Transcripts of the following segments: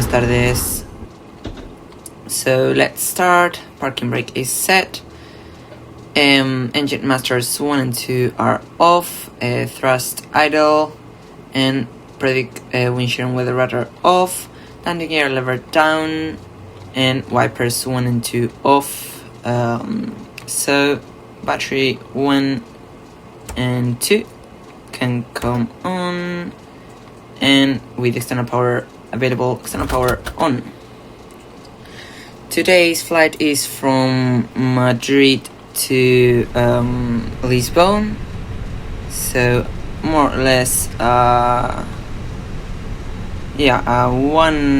buenas tardes. So let's start. Parking brake is set. Engine masters 1 and 2 are off. Thrust idle. And predict windshield and weather radar off. Landing gear lever down. And wipers 1 and 2 off. So battery 1 and 2 can come on. And with external power available, external power on. Today's flight is from Madrid to Lisbon, so more or less 1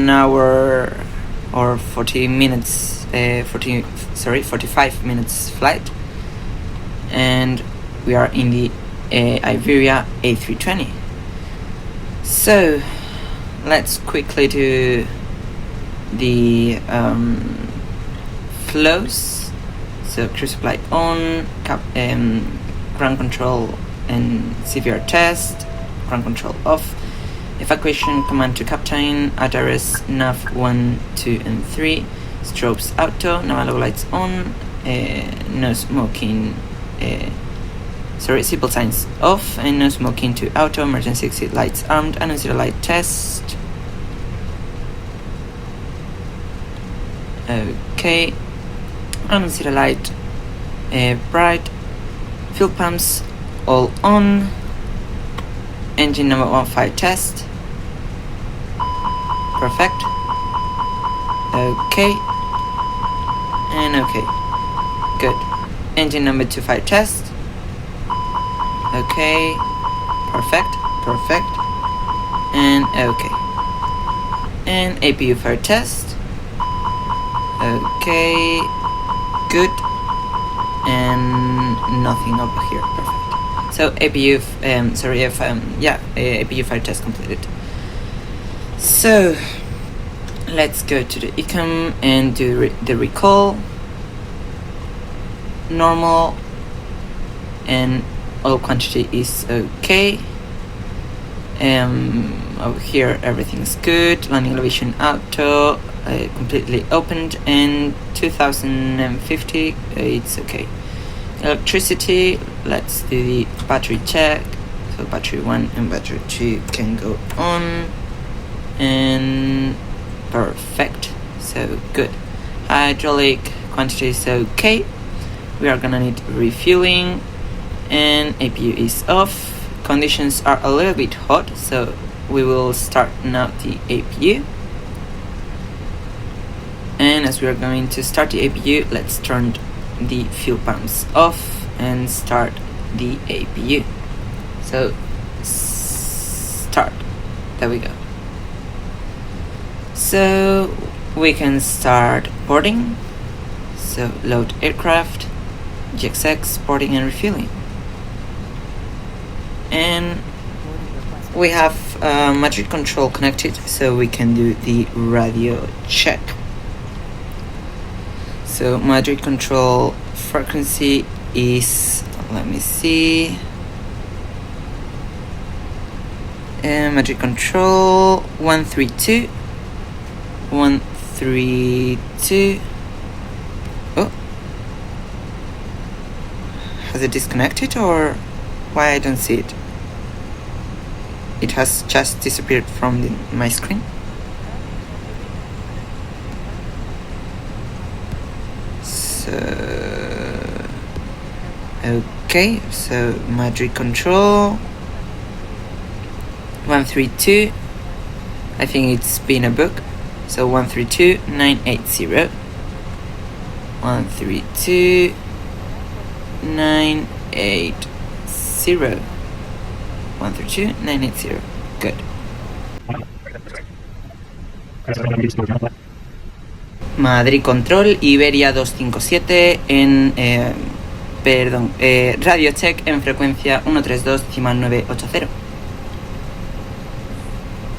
hour or 45 minutes flight, and we are in the Iberia A320. So let's quickly do the flows. So cruise supply on, ground control and CVR test, ground control off, evacuation command to captain, ADRS nav 1, 2 and 3, strobes auto, naval lights on, no smoking, seatbelt signs off, and no smoking to auto, emergency exit lights armed, annunciator light test. Okay, annunciator light bright, fuel pumps all on, engine number 15 test. Perfect. Okay, and okay, good. Engine number 25 test. Okay, perfect, and okay, and APU fire test. Okay, good, and nothing over here. Perfect. So APU, APU fire test completed. So let's go to the econ and do the recall. Normal, and oil quantity is okay. Over here everything's good. Landing elevation auto, completely opened, and 2050 it's okay. Electricity, let's do the battery check. So battery 1 and battery 2 can go on, and perfect, so good. Hydraulic quantity is okay. We are gonna need refueling, and APU is off. Conditions are a little bit hot, so we will start now the APU. And as we are going to start the APU, let's turn the fuel pumps off and start the APU. So start, there we go. So we can start boarding. So load aircraft, GXX, boarding and refueling. And we have Madrid control connected, so we can do the radio check. So Madrid control frequency is, let me see, Madrid control 132. Oh, has it disconnected, or why I don't see it? It has just disappeared from my screen. So okay, so Madrid control 132. I think it's been a book. So 132.980. 132.980. 132.980. Good. Madrid Control, Iberia 257 en radio check en frecuencia 132.980.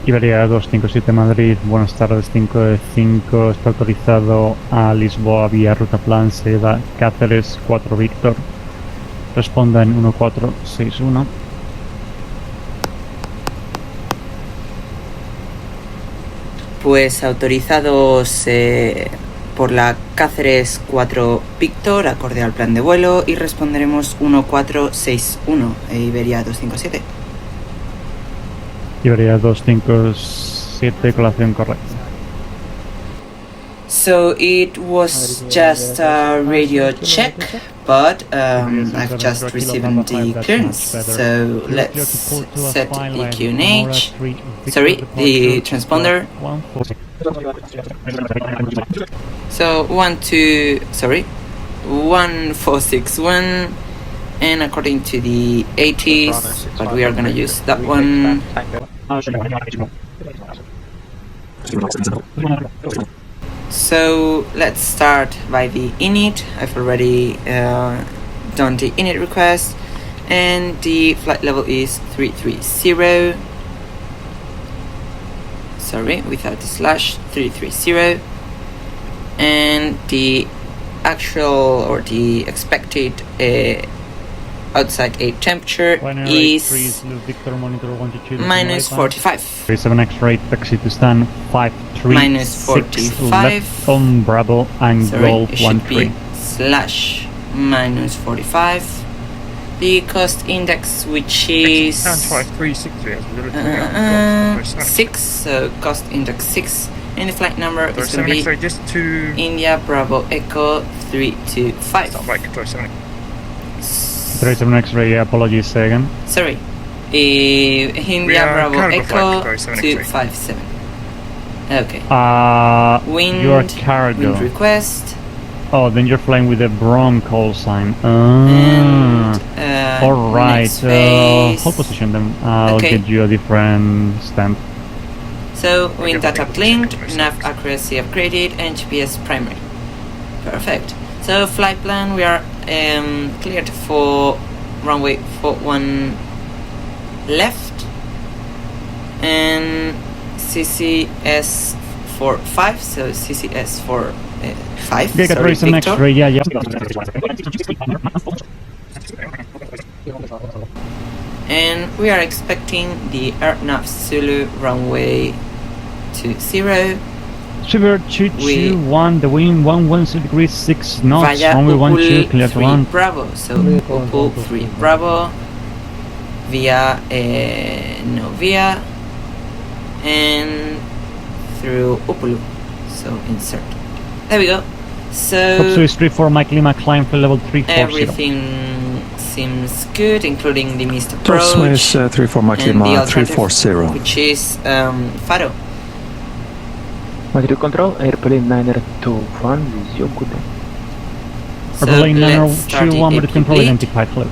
Iberia 257 Madrid, buenas tardes, 5 está autorizado a Lisboa vía ruta plan Seda Cáceres 4 Víctor. Responda en 1461. Pues autorizados por la Cáceres 4 Víctor, acorde al plan de vuelo, y responderemos 1461, Iberia 257. Iberia 257, colación correcta. So it was just a radio check, but I've just received the clearance. So let's set the QNH. Sorry, the transponder. So 1461, and according to the 80s, but we are gonna use that one. So let's start by the init. I've already done the init request, and the flight level is 330. Sorry, without the slash, 330. And the actual or the expected outside air temperature is minus 45. 37 X-ray, taxi to stand 536 minus 45. left on Bravo and Sorry, Golf it should 13. be slash minus 45. The cost index, which is 6, so cost index 6, and the flight number is going to be India Bravo Echo 325. 37 X-ray, apologies, say again. Sorry, India Bravo Echo 257. Okay. Wind, you're cargo. wind request. Oh, then you're flying with a wrong call sign. And alright, next phase. hold position then. I'll get you a different stamp. So, wind data linked, nav accuracy upgraded, and GPS primary. Perfect. So, flight plan, we are cleared for runway 41 left, and CCS 45, so CCS 45, Yeah, sorry, some Victor. X-ray, yeah. And we are expecting the AirNav Zulu runway 20. Sugar 221, the wind 110 degrees 6 knots, via runway 12, Upul clear to 3 land. Bravo, so Upul 3 Bravo via Novia and through Upulu, so insert. There we go. So Topswitch 34, Mike Lima, climb for level 340. everything seems good, including the missed approach. Topswitch 34, Mike and the Lima, alternative, 340. which is Faro. Madrid control, airplane 921, with you, good day. So Airplane let's start 921, the Madrid control APB identified, hello.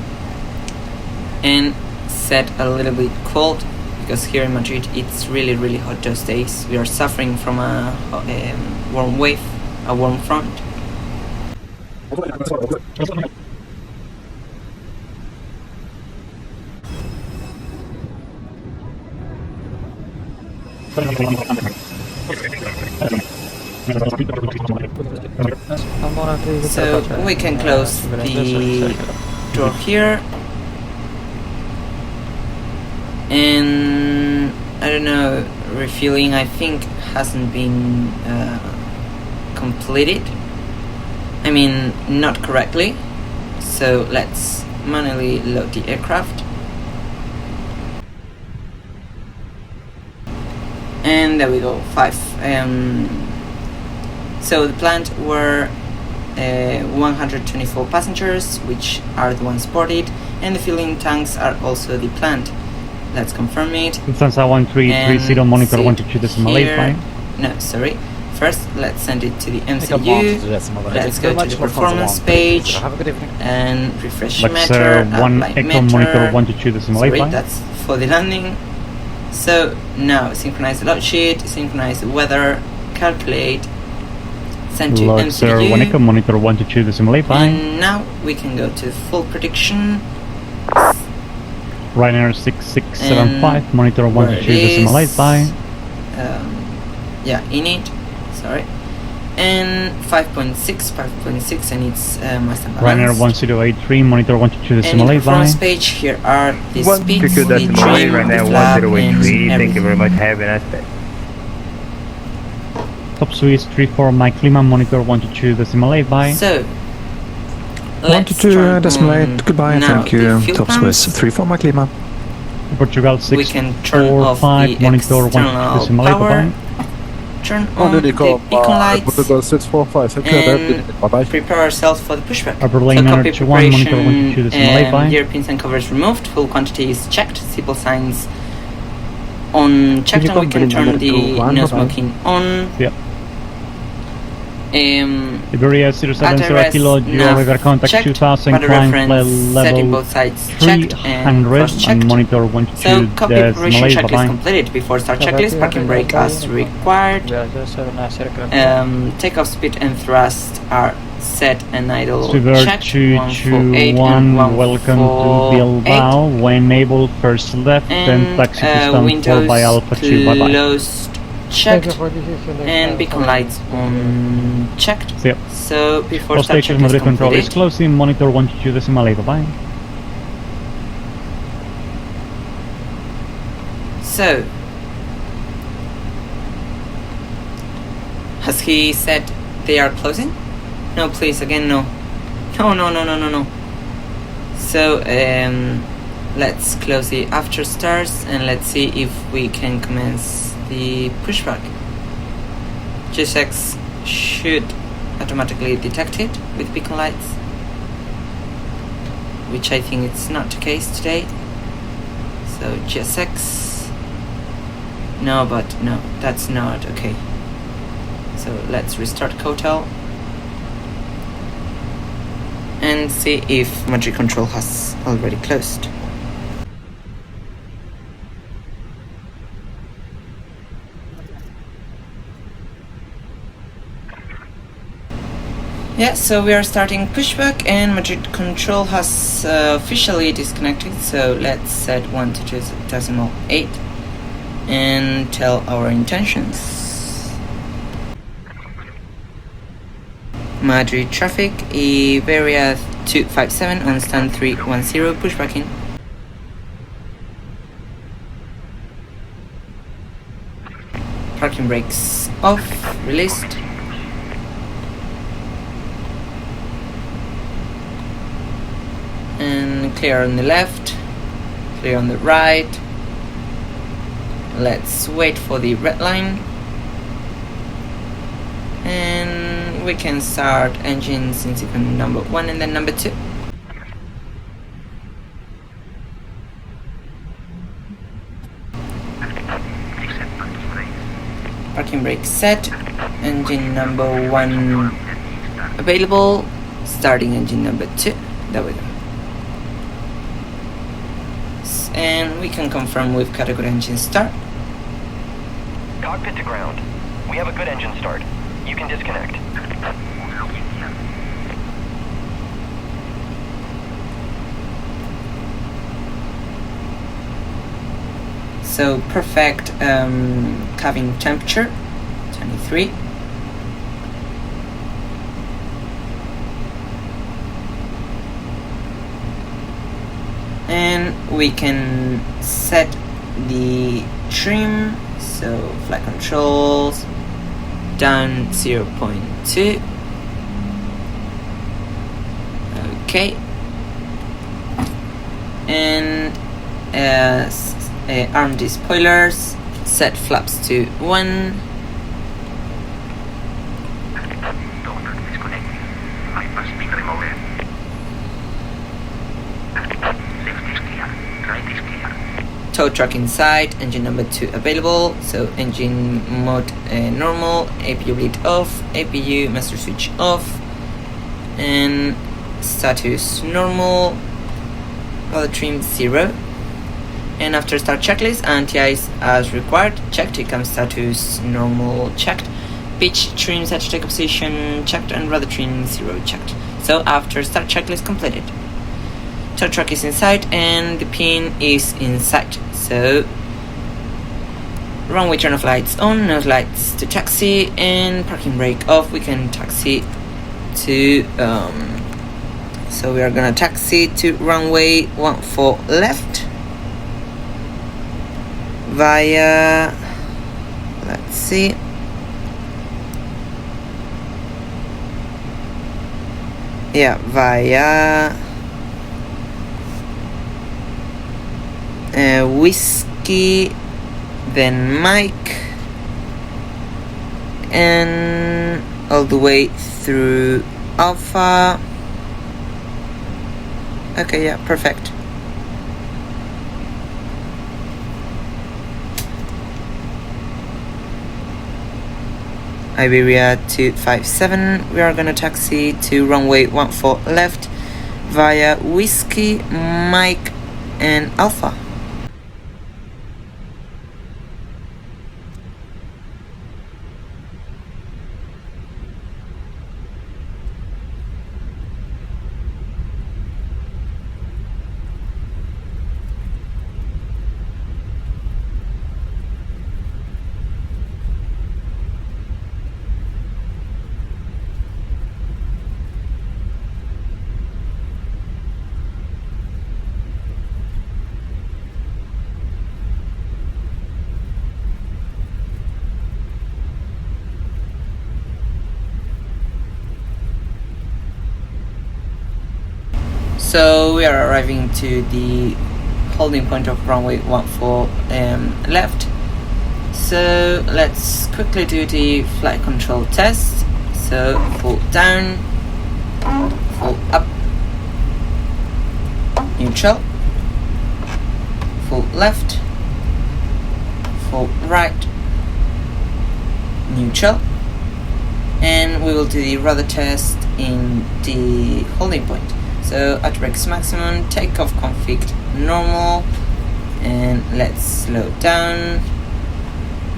and set a little bit cold, because here in Madrid it's really hot those days. We are suffering from a warm wave, a warm front. So we can close the door here, and I don't know, refueling I think hasn't been completed. I mean, not correctly. So let's manually load the aircraft. And there we go, 5. So the plant were 124 passengers, which are the ones boarded, and the fueling tanks are also the plant. Let's confirm it. Lufthansa 1330, monitor 122.85. No, sorry. First, let's send it to the MCU. Let's go to the performance page and refresh Let's meter. 1 apply Echo meter. monitor 122.85. Sorry, that's for the landing. So now synchronize the load sheet, synchronize the weather, calculate, send to MCU. 1 Echo monitor 122.85. And now we can go to full prediction. Ryanair 6675, monitor 122.85. Yeah, init, sorry. And 5.6, and it's master Ryanair balance. 1083, monitor And in the performance 122.85. page, here are the One speeds, ticket the decimal trim, the Ryanair flap, and 1083. Thank you very everything. much. Have a nice day. Top Swiss 34 my climate monitor 122.8 by. So, let's 122.8, goodbye, now thank you. the fuel Top Swiss pumps. 34 my clima. Portugal We can turn off 645 the monitor external 122.8 power, by. turn on the beacon lights, Portugal 645, and bye-bye. prepare ourselves for the pushback. Upper So lane cockpit 91 monitor preparation, 122.8 by. European sign cover is removed, full quantity is checked, seatbelt signs on checked, and we can turn the no smoking on. Yeah. Iberia 070 Kilo, Oliver contact checked, 2000, rudder climb reference setting level both sides checked and 300 cross and checked. monitor So cockpit preparation 122.8 checklist by. completed. Before start checklist, parking brake as required. Takeoff speed and thrust are set and idle River checked. 148 221, and welcome to 148. Bilbao. When able, first left, then taxi to stand 4 windows by Alpha 2, bye bye. closed checked and beacon lights on checked. Yep. So before All start stations checklist Madrid control is completed. closing, monitor 122.8, bye bye. So, has he said they are closing? No, please, again, no. No. So, let's close the after stars and let's see if we can commence the pushback. GSX should automatically detect it with beacon lights, which I think it's not the case today. So GSX, no, but no, that's not okay. So let's restart Kotel and see if Madrid control has already closed. Yeah, so we are starting pushback and Madrid control has officially disconnected. So let's set 122.8 and tell our intentions. Madrid traffic, Iberia 257 on stand 310, pushback in. Parking brakes off, released. And clear on the left, clear on the right. Let's wait for the red line. And we can start engines in sequence number 1 and then number 2. Parking brake set, engine number 1 available, starting engine number 2. There we go. And we can confirm with category engine start. Cockpit to ground. We have a good engine start. You can disconnect. So perfect cabin temperature, 23. And we can set the trim, so flight controls down 0.2. Okay. And arm the spoilers, set flaps to 1. Tow truck inside, engine number 2 available, so engine mode normal, APU bleed off, APU master switch off, and status normal, other trim 0. And after start checklist, anti-ice as required, checked, TCAM status normal checked, pitch trim set to take position checked, and rudder trim 0 checked. So after start checklist completed. Tow truck is inside and the pin is inside. So runway turn off lights on, nose lights to taxi, and parking brake off. We can taxi to so we are gonna taxi to runway 14 left via, let's see, via Whiskey, then Mike, and all the way through Alpha. Okay, yeah, perfect. Iberia 257, we are gonna taxi to runway 14 left via Whiskey, Mike, and Alpha. So we are arriving to the holding point of runway 14 left. So let's quickly do the flight control test. So full down, full up, neutral, full left, full right, neutral, and we will do the rudder test in the holding point. So at brakes maximum, takeoff config normal, and let's slow down.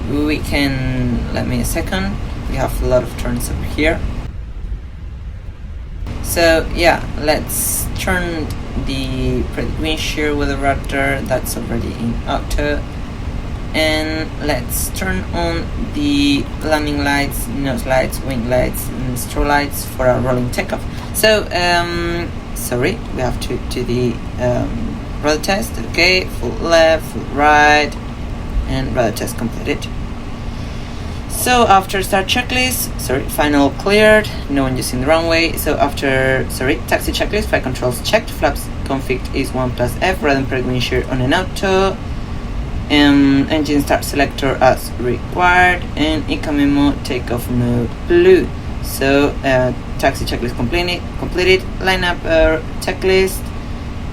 We can, let me a second, we have a lot of turns over here. So yeah, let's turn the wind shear with the rudder, that's already in auto, and let's turn on the landing lights, nose lights, wing lights, and strobe lights for our rolling takeoff. So sorry, we have to do the rudder test. Okay, full left, full right, and rudder test completed. So after start checklist, final cleared, no one using the runway. So after, taxi checklist, flight controls checked, flaps config is 1+F, rather than per wind shear on an auto, engine start selector as required, and incoming mode takeoff mode blue. So taxi checklist completed, lineup checklist,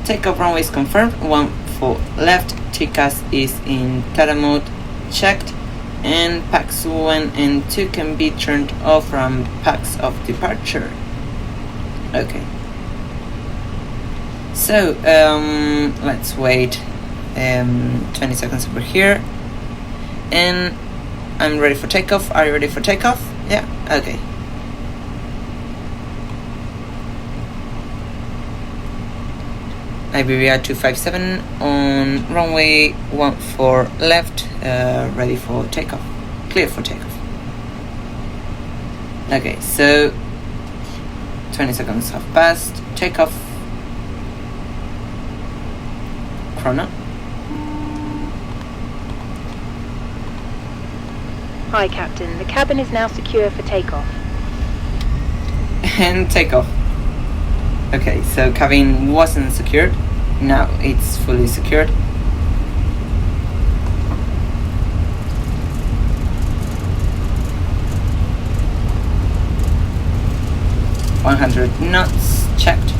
takeoff runway is confirmed, 14 left, TCAS is in CATA mode checked, and packs 1 and 2 can be turned off from packs of departure. Okay. So let's wait 20 seconds over here, and I'm ready for takeoff. Are you ready for takeoff? Yeah, okay. Iberia 257 on runway 14 left, ready for takeoff, clear for takeoff. Okay, so 20 seconds have passed, takeoff, chrono. Hi Captain, the cabin is now secure for takeoff. And takeoff. Okay, so cabin wasn't secured, now it's fully secured. $100 knots checked.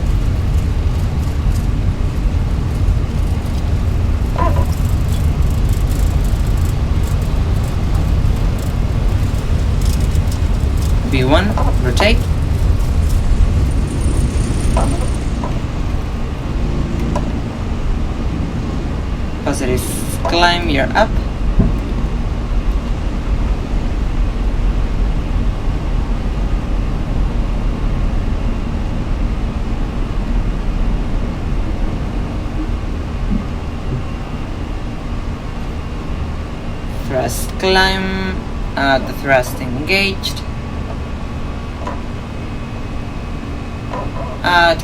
V1, rotate. Positive climb, you're up. Thrust climb, the thrust engaged.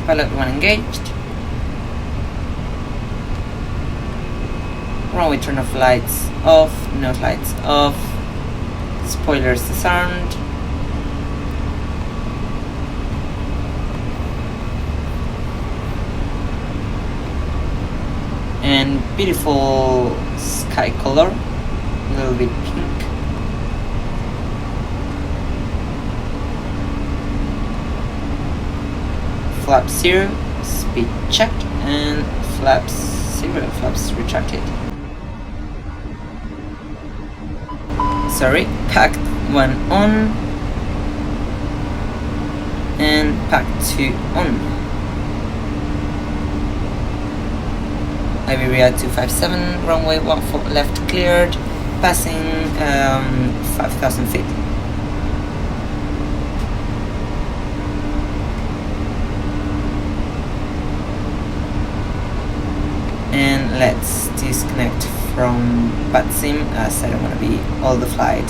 Pilot 1 engaged. Runway turn off lights off, nose lights off, spoilers disarmed. and beautiful sky color, a little bit pink. Flap 0, speed checked, and flaps 0, flaps retracted. Sorry, pack 1 on, and pack 2 on. Iberia 257, runway 14 left cleared, passing 5,000 feet. And let's disconnect from BATSIM, as I don't want to be all the flight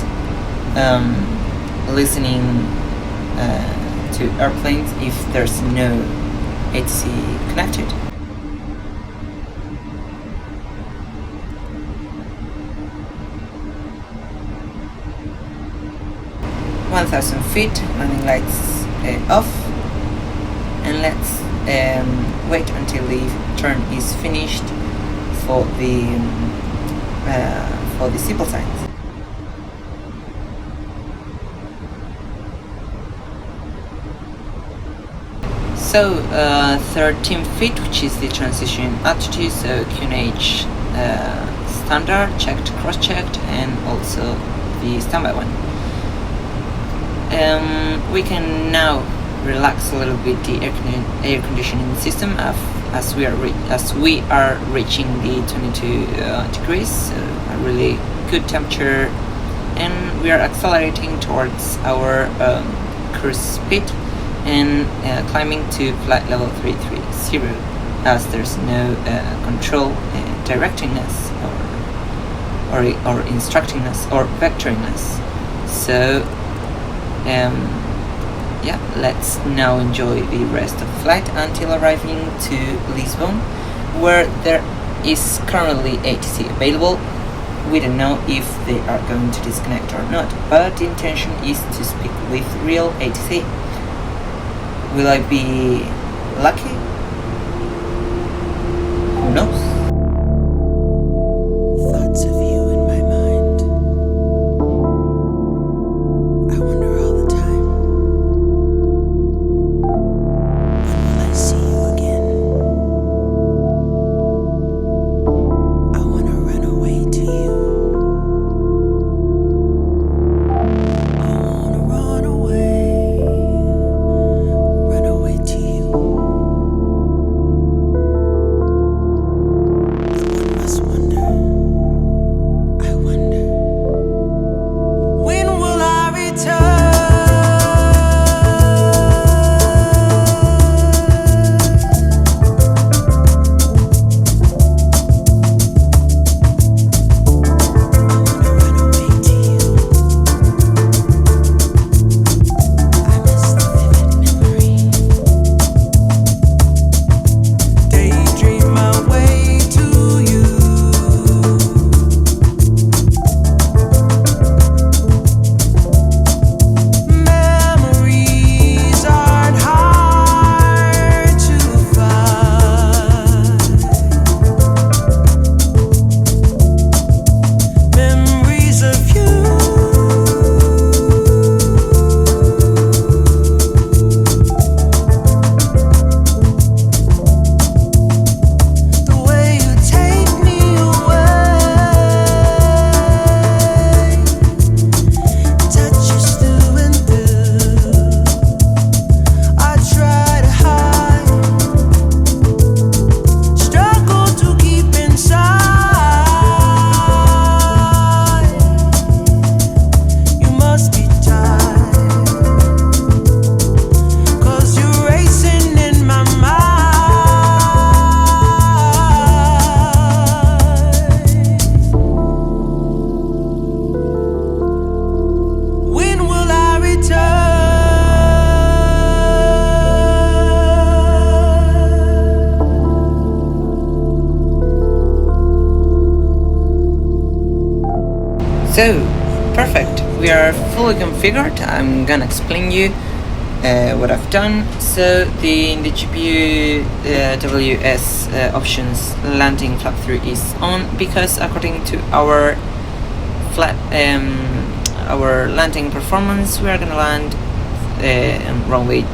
listening to airplanes if there's no ATC connected. (1,000 feet), landing lights off, and let's wait until the turn is finished for the seatbelt signs. So 13 feet, which is the transition altitude, so QNH standard, checked, cross-checked, and also the standby one. We can now relax a little bit the air conditioning system as we are reaching the 22 degrees, so a really good temperature, and we are accelerating towards our cruise speed and climbing to flight level 330, as there's no control directing us or instructing us or vectoring us. So yeah, let's now enjoy the rest of the flight until arriving to Lisbon, where there is currently ATC available. We don't know if they are going to disconnect or not, but the intention is to speak with real ATC. Will I be lucky? Who knows? Thoughts of you in my mind. I wonder all the time. When will I see you again? I wanna run away to you. I wanna run away to you. One must wonder. I wonder, when will I return? I wanna run away to you. I miss the vivid memory. Daydream my way to you. Memories aren't hard to find. Memories of you. The way you take me away, touches through and through. I try to hide, struggle to keep inside. You must be tired, 'cause you're racing in my mind. When will I return? So, perfect. We are fully configured. I'm gonna explain you what I've done. So in the GPU WS options, landing flap 3 is on, because according to our landing performance, we are gonna land runway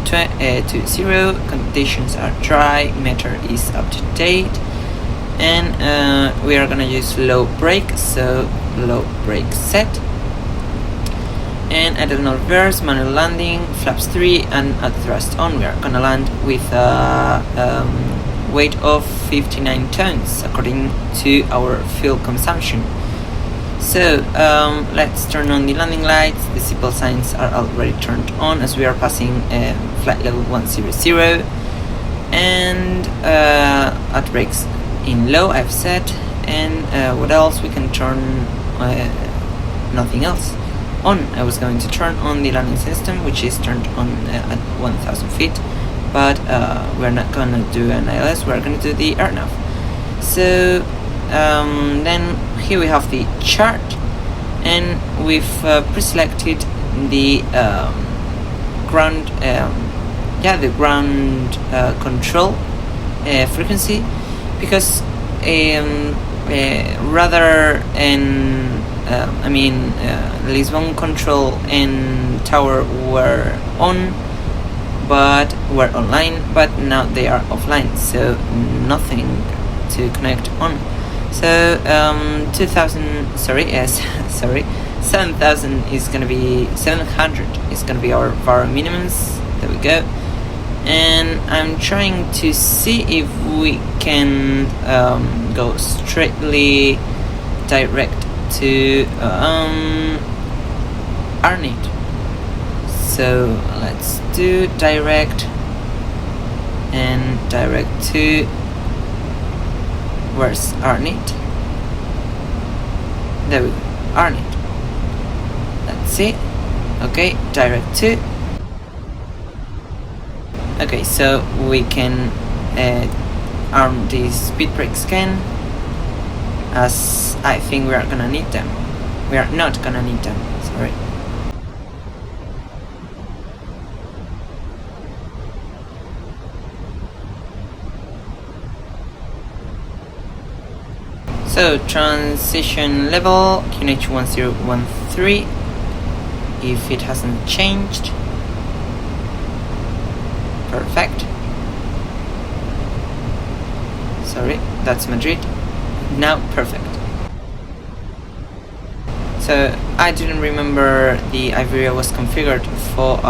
20, conditions are dry, meter is up to date, and we are gonna use low brake, so low brake set. And additional reverse, manual landing, flaps 3 and at thrust on. We are gonna land with a weight of 59 tons according to our fuel consumption. So let's turn on the landing lights. The seatbelt signs are already turned on as we are passing flight level 100, and at brakes in low I've set. And what else? We can turn nothing else on. I was going to turn on the landing system, which is turned on at 1000 feet, but we're not gonna do an ILS, we're gonna do the airnav. So then here we have the chart, and we've pre-selected the ground control frequency, because rather than Lisbon control and tower were on, but were online, but now they are offline, so nothing to connect on. So 7,000 is gonna be 700 is gonna be our VAR minimums. There we go. And I'm trying to see if we can go straightly direct to Arnit. So let's do direct and direct to, where's Arnit? There we go, Arnit. That's it. Okay, direct to. Okay, so we can arm the speed brake scan, as I think we are gonna need them. We are not gonna need them, sorry. So transition level QNH 1013, if it hasn't changed. Perfect. Sorry, that's Madrid. Now perfect. So I didn't remember the Iberia was configured for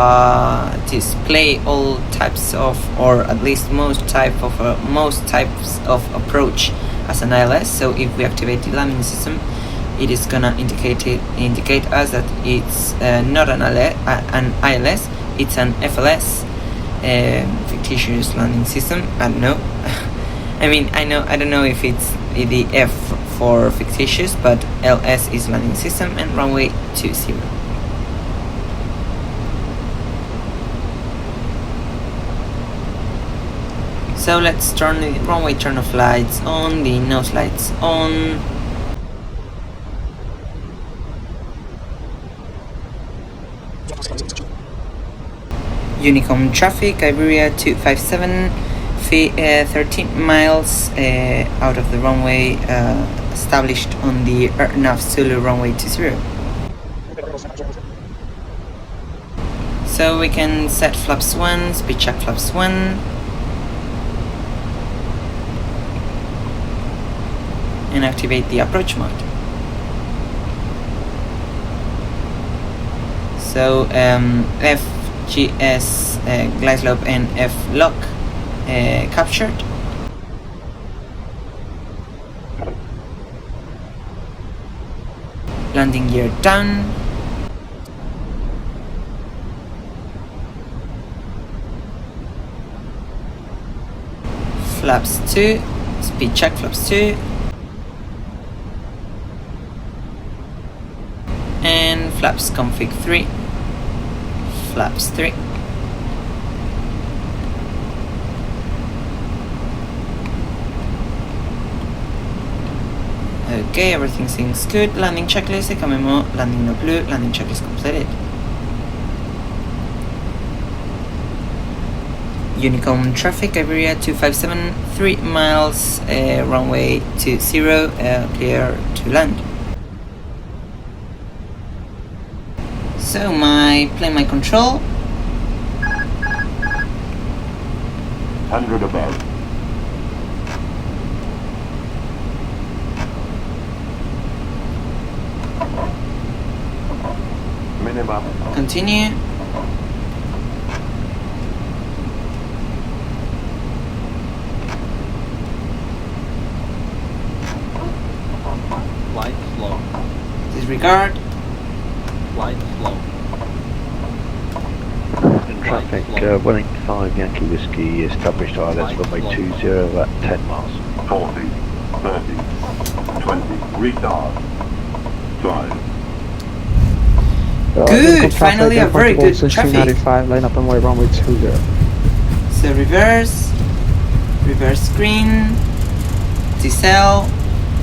display all types of, or at least most types of approach as an ILS. So if we activate the landing system, it is gonna indicate us that it's not an ILS, it's an FLS, fictitious landing system. I don't know. I don't know if it's the F for fictitious, but LS is landing system, and runway 20. So let's turn the runway turn-off lights on, the nose lights on. Unicom traffic, Iberia 257, 13 miles out of the runway, established on the Nav Zulu runway 20. So we can set flaps 1, speed check flaps 1. And activate the approach mode. So FGS glide slope and F lock captured. Landing gear down. Flaps 2, speed check flaps 2. And flaps config 3, flaps 3. Okay, everything seems good. Landing checklist, memo, landing no blue, landing checklist completed. Unicom traffic, Iberia 257, 3 miles, runway 20, clear to land. So my control. 100 above. Minimum. Continue. Flight slow. Disregard. Flight slow. Traffic, 185 Yankee Whiskey, established ILS runway 20 at 10 miles. 40, 30, 20, retard. 5. Good, finally a very good traffic. 1695, line up and way runway 20. So reverse screen, decel,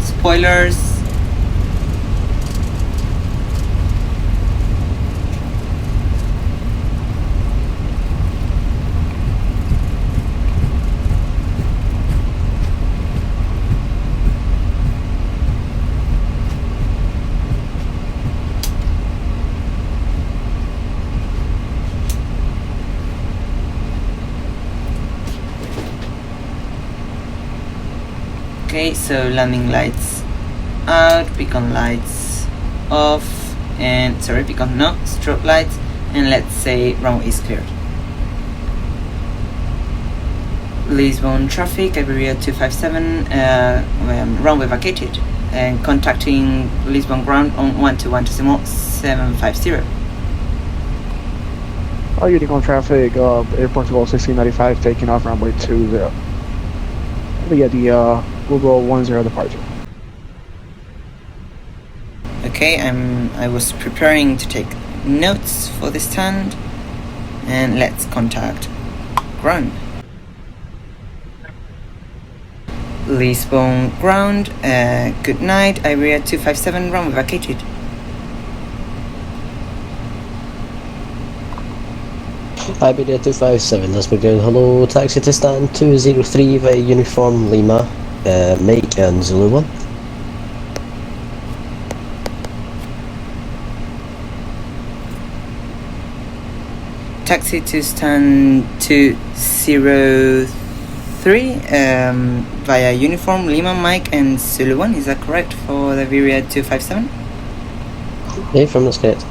spoilers. Okay, so landing lights out, beacon lights off, and beacon no, strobe lights, and let's say runway is cleared. Lisbon traffic, Iberia 257, runway vacated, and contacting Lisbon ground on 121 750. Unicom traffic, Air Portugal 1695, taking off runway 20. We get the Google 10 departure. Okay, I was preparing to take notes for this stand, and let's contact ground. Lisbon ground, good night, Iberia 257, runway vacated. Iberia 257, Lisbon ground, hello, taxi to stand 203 via Uniform Lima, Mike and Zulu 1. Taxi to stand 203 via Uniform Lima, Mike and Zulu 1, is that correct for the Iberia 257? Yeah, from that's correct.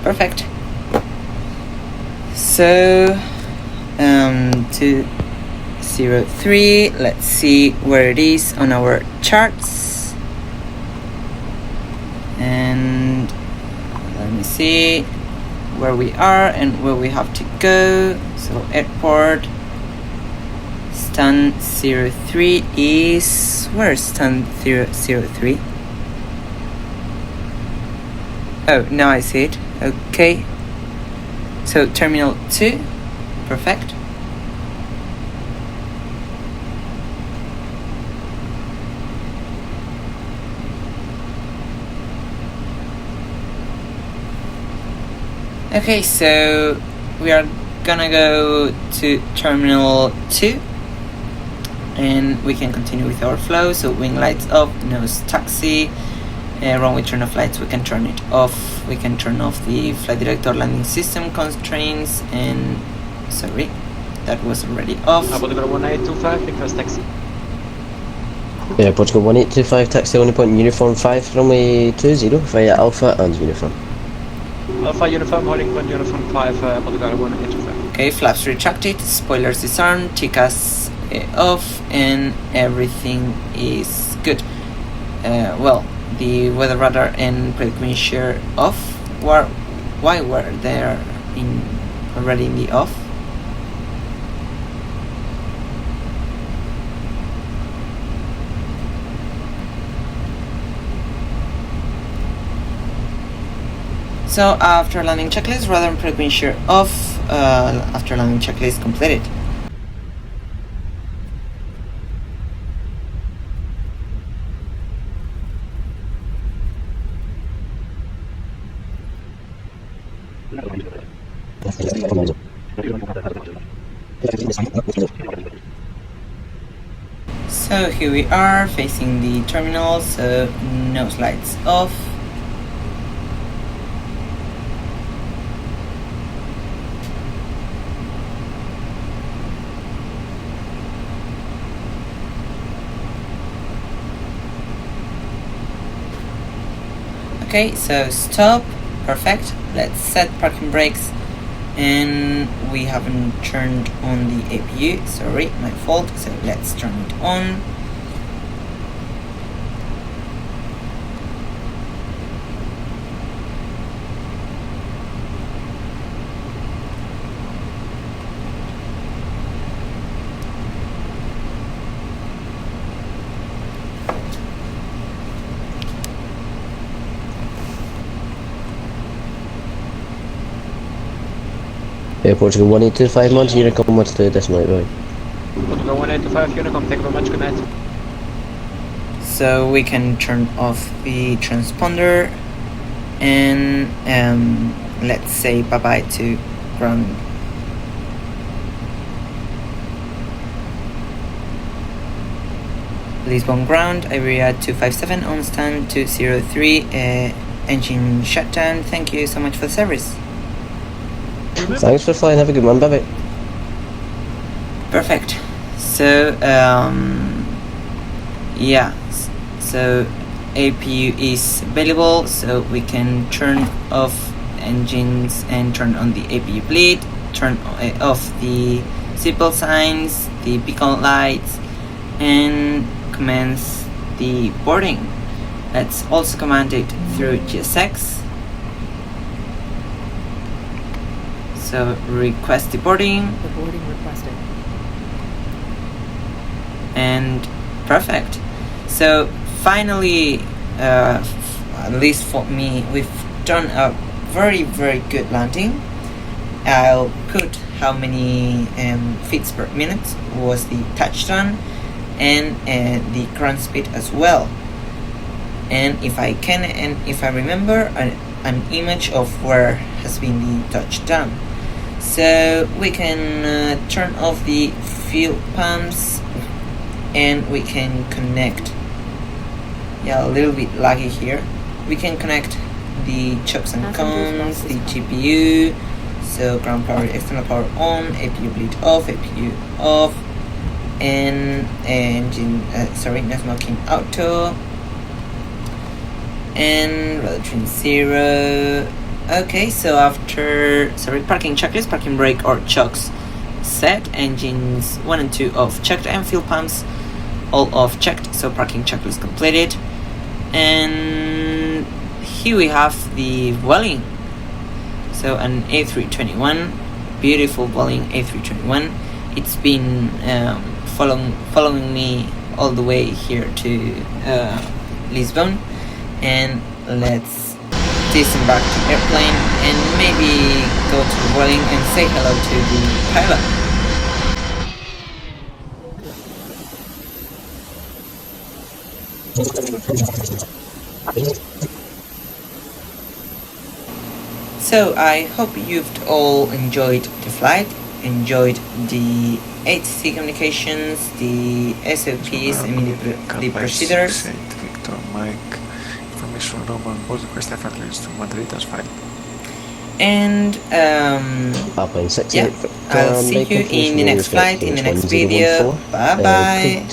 Perfect. So 203, let's see where it is on our charts, and let me see where we are and where we have to go. So airport, stand 03 is, where's stand 03? Oh, now I see it. Okay, so terminal 2, perfect. Okay, so we are gonna go to terminal 2 and we can continue with our flow. So wing lights up, nose taxi, runway turn off lights, we can turn it off. We can turn off the flight director landing system constraints, and sorry, that was already off. Portugal 1825, request taxi. Yeah, Portugal 1825, taxi only point Uniform 5, runway 20 via Alpha and Uniform. Alpha Uniform, holding point Uniform 5, Portugal 1825. Okay, flaps retracted, spoilers disarmed, TCAS off, and everything is good. Well, the weather radar and predict wind shear off. Why were they already in the off? So after landing checklist, radar and predict wind shear off. After landing checklist completed. So here we are facing the terminal, so nose lights off. Okay, so stop, perfect. Let's set parking brakes, and we haven't turned on the APU, sorry, my fault, so let's turn it on. Portugal 1825 months, Unicom, what's the decimal right? Portugal 185, Unicom, thank you very much, good night. So we can turn off the transponder and let's say bye bye to ground. Lisbon ground, Iberia 257 on stand 203, engine shutdown. Thank you so much for the service. Thanks for flying, have a good one, bye bye. Perfect. So yeah, so APU is available, so we can turn off engines and turn on the APU bleed, turn off the seatbelt signs, the beacon lights, and commence the boarding. Let's also command it through GSX. So request the boarding. The boarding requested. And perfect. So finally, at least for me, we've done a very good landing. I'll put how many feet per minute was the touchdown and the ground speed as well. And if I can, and if I remember, an image of where has been the touchdown. So we can turn off the fuel pumps and we can connect, yeah, a little bit laggy here, we can connect the chocks and cones, the GPU, so ground power, external power on, APU bleed off, and engine, no smoking auto, and rudder trim 0. Okay, so after, parking checklist, parking brake or chocks set, engines 1 and 2 off checked, and fuel pumps all off checked, so parking checklist completed. And here we have the Vueling, so an A321, beautiful Vueling A321. It's been following me all the way here to Lisbon, and let's disembark the airplane and maybe go to the Vueling and say hello to the pilot. So I hope you've all enjoyed the flight, enjoyed the ATC communications, the SOPs, I mean the procedures. Victor, Mike, information Roman, both request FLs to Madrid as filed. And yeah, I'll see you in the next flight, in the next video. Bye bye.